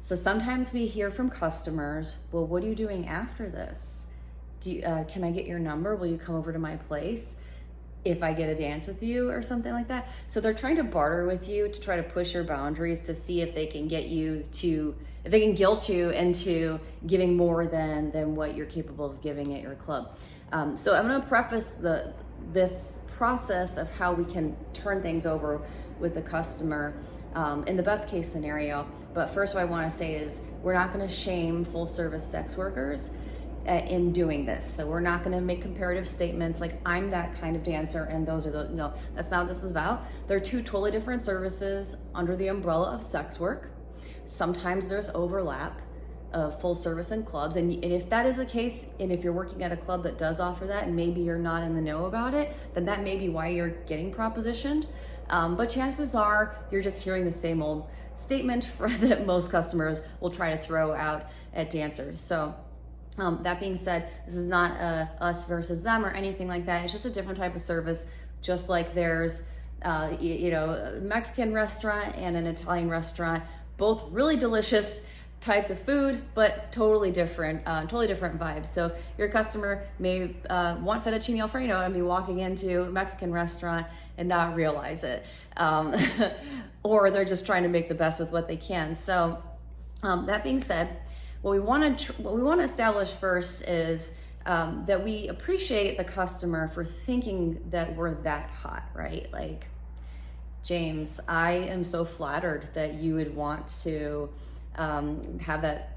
So sometimes we hear from customers, well, what are you doing after this? Can I get your number? Will you come over to my place if I get a dance with you or something like that? So they're trying to barter with you to try to push your boundaries to see if they can get you to, if they can guilt you into giving more than what you're capable of giving at your club. So I'm gonna preface this process of how we can turn things over with the customer in the best case scenario. But first what I wanna say is we're not gonna shame full service sex workers in doing this. So we're not gonna make comparative statements like I'm that kind of dancer and those are the, no, that's not what this is about. They're two totally different services under the umbrella of sex work. Sometimes there's overlap of full service and clubs. And if that is the case, and if you're working at a club that does offer that and maybe you're not in the know about it, then that may be why you're getting propositioned. But chances are you're just hearing the same old statement that most customers will try to throw out at dancers. So that being said, this is not us versus them or anything like that. It's just a different type of service, just like there's a Mexican restaurant and an Italian restaurant, both really delicious types of food, but totally different vibes. So your customer may want fettuccine Alfredo and be walking into a Mexican restaurant and not realize it. Or they're just trying to make the best with what they can. So that being said, what we want to establish first is that we appreciate the customer for thinking that we're that hot, right? Like, James, I am so flattered that you would want to have that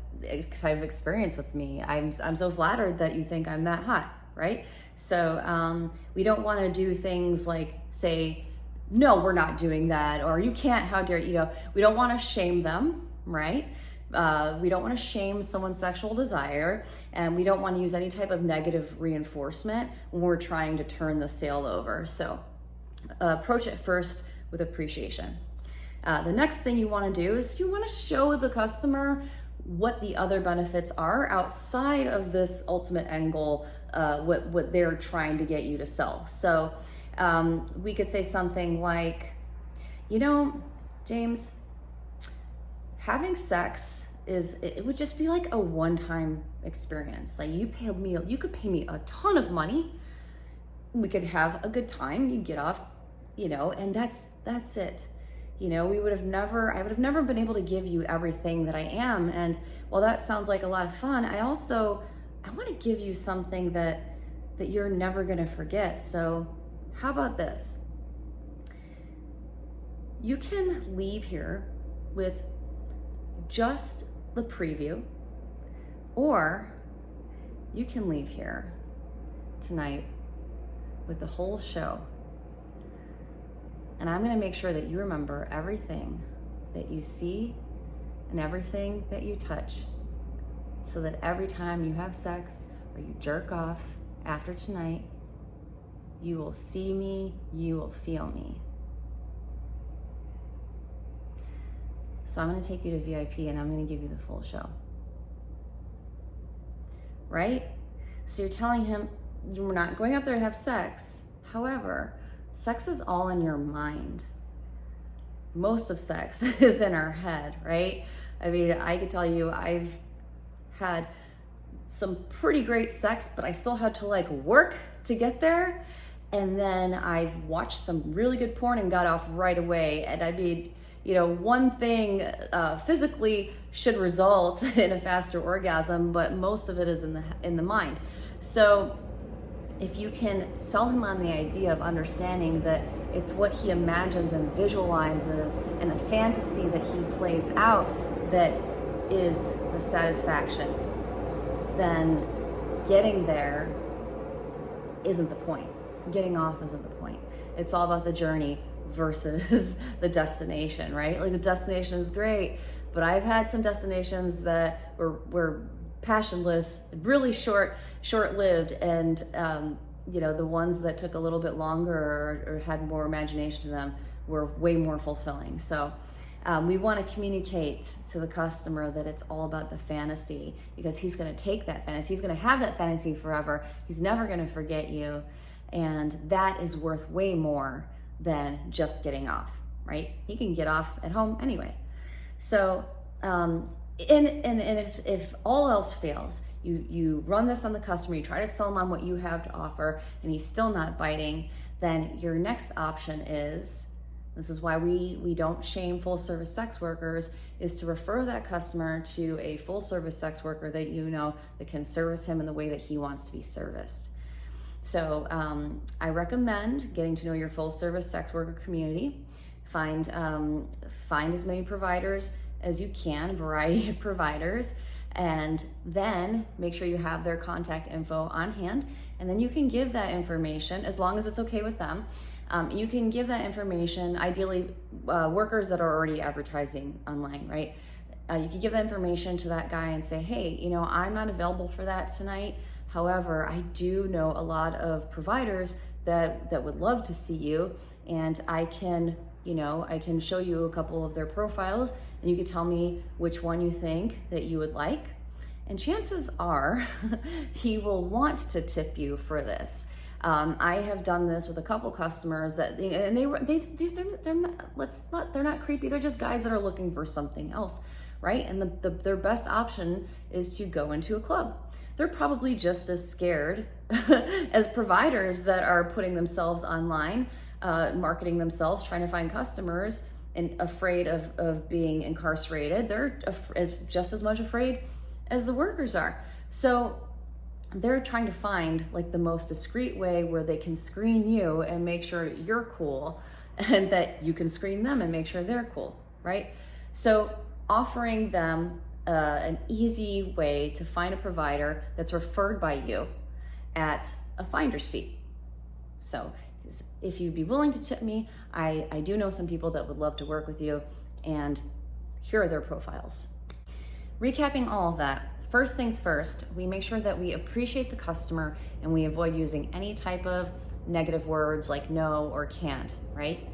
type of experience with me. I'm so flattered that you think I'm that hot, right? So we don't want to do things like say, no, we're not doing that, or you can't, how dare you, we don't want to shame them, right? We don't want to shame someone's sexual desire, and we don't want to use any type of negative reinforcement when we're trying to turn the sale over. So approach it first with appreciation. The next thing you want to do is you want to show the customer what the other benefits are outside of this ultimate end goal, what they're trying to get you to sell. So we could say something like, James, having sex it would just be like a one-time experience. Like you could pay me a ton of money. We could have a good time. You get off, and that's it. I would have never been able to give you everything that I am. And while that sounds like a lot of fun, I want to give you something that you're never going to forget. So how about this? You can leave here with just the preview, or you can leave here tonight with the whole show. And I'm going to make sure that you remember everything that you see and everything that you touch, so that every time you have sex or you jerk off after tonight, you will see me, you will feel me. So I'm going to take you to VIP and I'm going to give you the full show. Right? So you're telling him you're not going up there to have sex. However, sex is all in your mind. Most of sex is in our head, right? I mean, I could tell you I've had some pretty great sex, but I still had to work to get there. And then I've watched some really good porn and got off right away. And I mean, one thing physically should result in a faster orgasm, but most of it is in the mind. So if you can sell him on the idea of understanding that it's what he imagines and visualizes and the fantasy that he plays out that is the satisfaction, then getting there isn't the point. Getting off isn't the point. It's all about the journey versus the destination, right? Like the destination is great, but I've had some destinations that were passionless, really short-lived, and the ones that took a little bit longer or had more imagination to them were way more fulfilling. So we want to communicate to the customer that it's all about the fantasy, because he's going to take that fantasy, he's going to have that fantasy forever, he's never going to forget you, and that is worth way more than just getting off, right? He can get off at home anyway. So And if all else fails, you run this on the customer, you try to sell him on what you have to offer, and he's still not biting, then your next option is, this is why we don't shame full service sex workers, is to refer that customer to a full service sex worker that you know that can service him in the way that he wants to be serviced. So I recommend getting to know your full service sex worker community. Find as many providers as you can, a variety of providers, and then make sure you have their contact info on hand, and then you can give that information, as long as it's okay with them. You can give that information, ideally workers that are already advertising online, right? You can give that information to that guy and say, hey, you know, I'm not available for that tonight. However, I do know a lot of providers that would love to see you, and I can show you a couple of their profiles, and you can tell me which one you think that you would like. And chances are he will want to tip you for this. I have done this with a couple customers that, and they're not creepy. They're just guys that are looking for something else, right? And their best option is to go into a club. They're probably just as scared as providers that are putting themselves online, marketing themselves, trying to find customers, and afraid of being incarcerated. They're just as much afraid as the workers are. So they're trying to find like the most discreet way where they can screen you and make sure you're cool, and that you can screen them and make sure they're cool, right? So offering them an easy way to find a provider that's referred by you at a finder's fee. So if you'd be willing to tip me, I do know some people that would love to work with you, and here are their profiles. Recapping all of that, first things first, we make sure that we appreciate the customer and we avoid using any type of negative words like no or can't, right?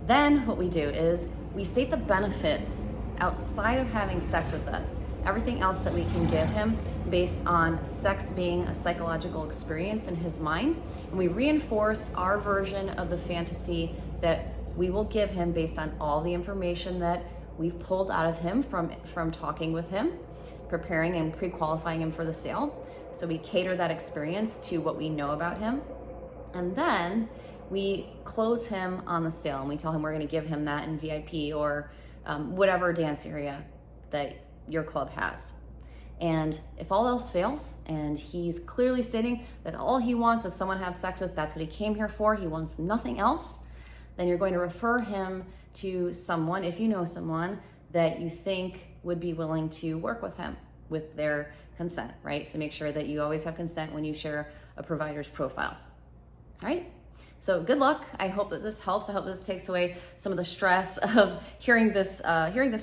Then what we do is we state the benefits outside of having sex with us, everything else that we can give him based on sex being a psychological experience in his mind. And we reinforce our version of the fantasy that we will give him based on all the information that we've pulled out of him from talking with him, preparing and pre-qualifying him for the sale. So we cater that experience to what we know about him. And then we close him on the sale, and we tell him we're gonna give him that in VIP or whatever dance area that your club has. And if all else fails, and he's clearly stating that all he wants is someone to have sex with, that's what he came here for, he wants nothing else, then you're going to refer him to someone, if you know someone, that you think would be willing to work with him with their consent, right? So make sure that you always have consent when you share a provider's profile, right? So good luck. I hope that this helps. I hope this takes away some of the stress of hearing this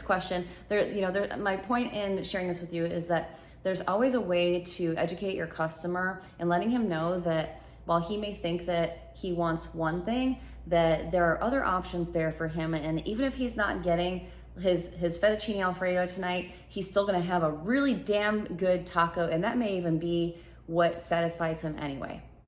question. My point in sharing this with you is that there's always a way to educate your customer and letting him know that while he may think that he wants one thing, that there are other options there for him. And even if he's not getting his fettuccine Alfredo tonight, he's still gonna have a really damn good taco, and that may even be what satisfies him anyway.